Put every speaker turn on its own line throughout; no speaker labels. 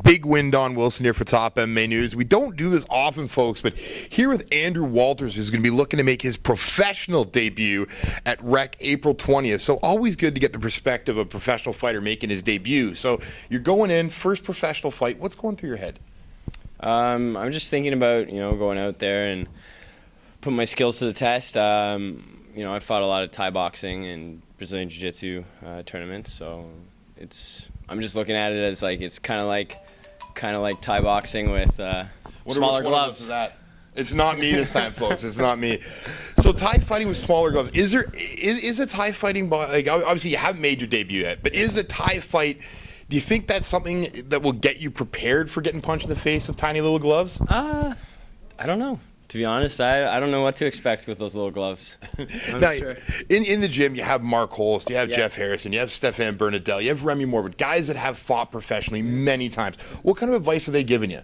Big win, Don Wilson here for Top MMA News. We don't do this often, folks, but here with Andrew Walters, who's going to be looking to make his professional debut at REC April 20th. So always good to get the perspective of a professional fighter making his debut. So you're going in, first professional fight. What's going through your head?
I'm just thinking about, going out there and putting my skills to the test. I fought a lot of Thai boxing and Brazilian Jiu-Jitsu tournaments, so I'm just looking at it as like it's kind of like Thai boxing with smaller gloves.
That? It's not me this time, folks. It's not me. So Thai fighting with smaller gloves. Is a Thai fighting, like, obviously you haven't made your debut yet, but is a Thai fight? Do you think that's something that will get you prepared for getting punched in the face with tiny little gloves?
I don't know. To be honest, I don't know what to expect with those little gloves.
Now, sure. in the gym, you have Mark Holst, you have Jeff Harrison, you have Stefan Bernadelle, you have Remy Morwood, guys that have fought professionally many times. What kind of advice have they given you?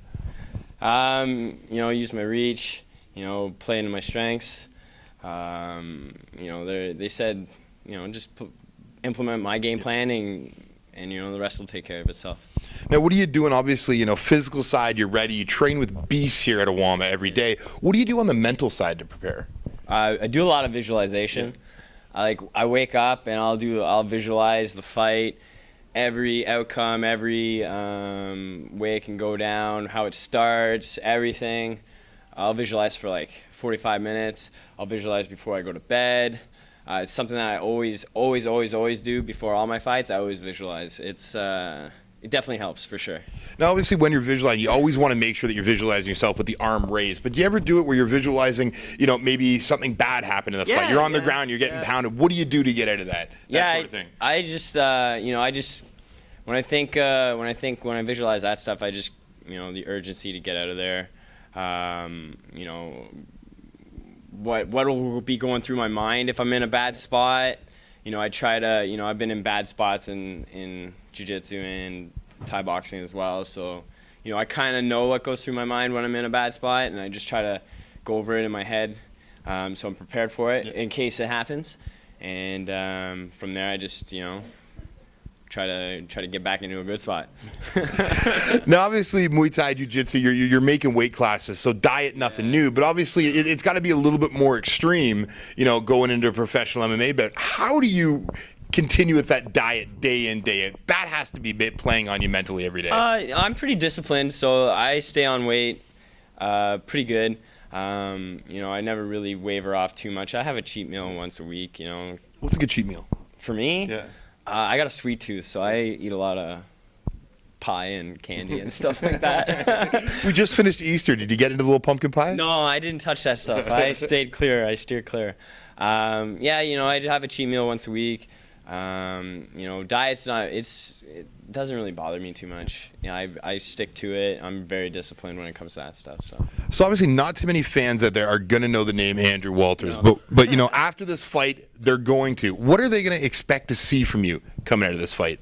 Use my reach, play into my strengths. They said, just implement my game plan and the rest will take care of itself.
Now, what are you doing? Obviously, physical side, you're ready. You train with beasts here at Awama every day. What do you do on the mental side to prepare?
I do a lot of visualization. Yeah. I wake up and I'll visualize the fight, every outcome, every way it can go down, how it starts, everything. I'll visualize for like 45 minutes. I'll visualize before I go to bed. It's something that I always do before all my fights. I always visualize. It definitely helps for sure.
Now, obviously, when you're visualizing, you always want to make sure that you're visualizing yourself with the arm raised. But do you ever do it where you're visualizing, maybe something bad happened in the fight? You're on the ground, you're getting pounded. What do you do to get out of that? That sort of thing.
I just, when I visualize that stuff, I just, the urgency to get out of there. What will be going through my mind if I'm in a bad spot. I try to, I've been in bad spots in jiu-jitsu and Thai boxing as well. So, I kind of know what goes through my mind when I'm in a bad spot, and I just try to go over it in my head so I'm prepared for it in case it happens. And from there, I just, try to get back into a good spot.
Now, obviously, Muay Thai Jiu-Jitsu, you're making weight classes, so diet, nothing new. But obviously, it's got to be a little bit more extreme, going into professional MMA. But how do you continue with that diet day in, day out? That has to be playing on you mentally every day.
I'm pretty disciplined, so I stay on weight pretty good. I never really waver off too much. I have a cheat meal once a week,
What's a good cheat meal?
For me?
Yeah.
I got a sweet tooth, so I eat a lot of pie and candy and stuff like that.
We just finished Easter. Did you get into the little pumpkin pie?
No, I didn't touch that stuff. I steered clear. I have a cheat meal once a week. Diet's it doesn't really bother me too much. I stick to it. I'm very disciplined when it comes to that stuff.
So obviously not too many fans out there are going to know the name Andrew Walters, but after this fight, they're going to. What are they going to expect to see from you coming out of this fight?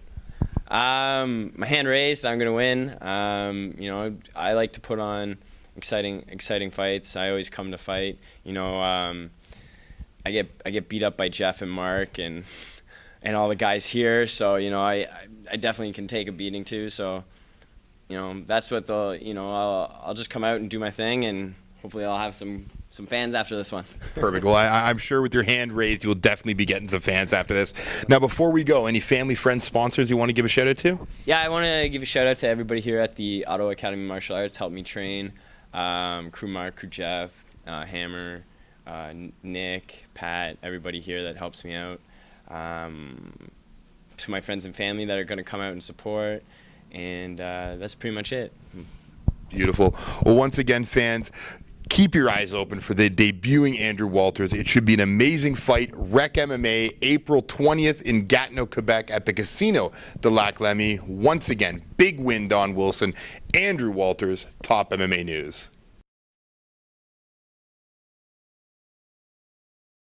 My hand raised. I'm going to win. I like to put on exciting fights. I always come to fight. I get beat up by Jeff and Mark and all the guys here, so I definitely can take a beating too. So that's what I'll just come out and do my thing, and hopefully I'll have some fans after this one.
Perfect. Well, I'm sure with your hand raised, you will definitely be getting some fans after this. Now, before we go, any family, friends, sponsors you want to give a shout out to?
Yeah, I want to give a shout out to everybody here at the Ottawa Academy of Martial Arts. Helped me train. Crew Mark, Crew Jeff, Hammer, Nick, Pat, everybody here that helps me out. To my friends and family that are going to come out and support, and that's pretty much it.
Beautiful. Well, once again, fans, keep your eyes open for the debuting Andrew Walters. It should be an amazing fight. REC MMA, April 20th in Gatineau, Quebec at the Casino de Lac Lemy. Once again, big win, Don Wilson. Andrew Walters, Top MMA News.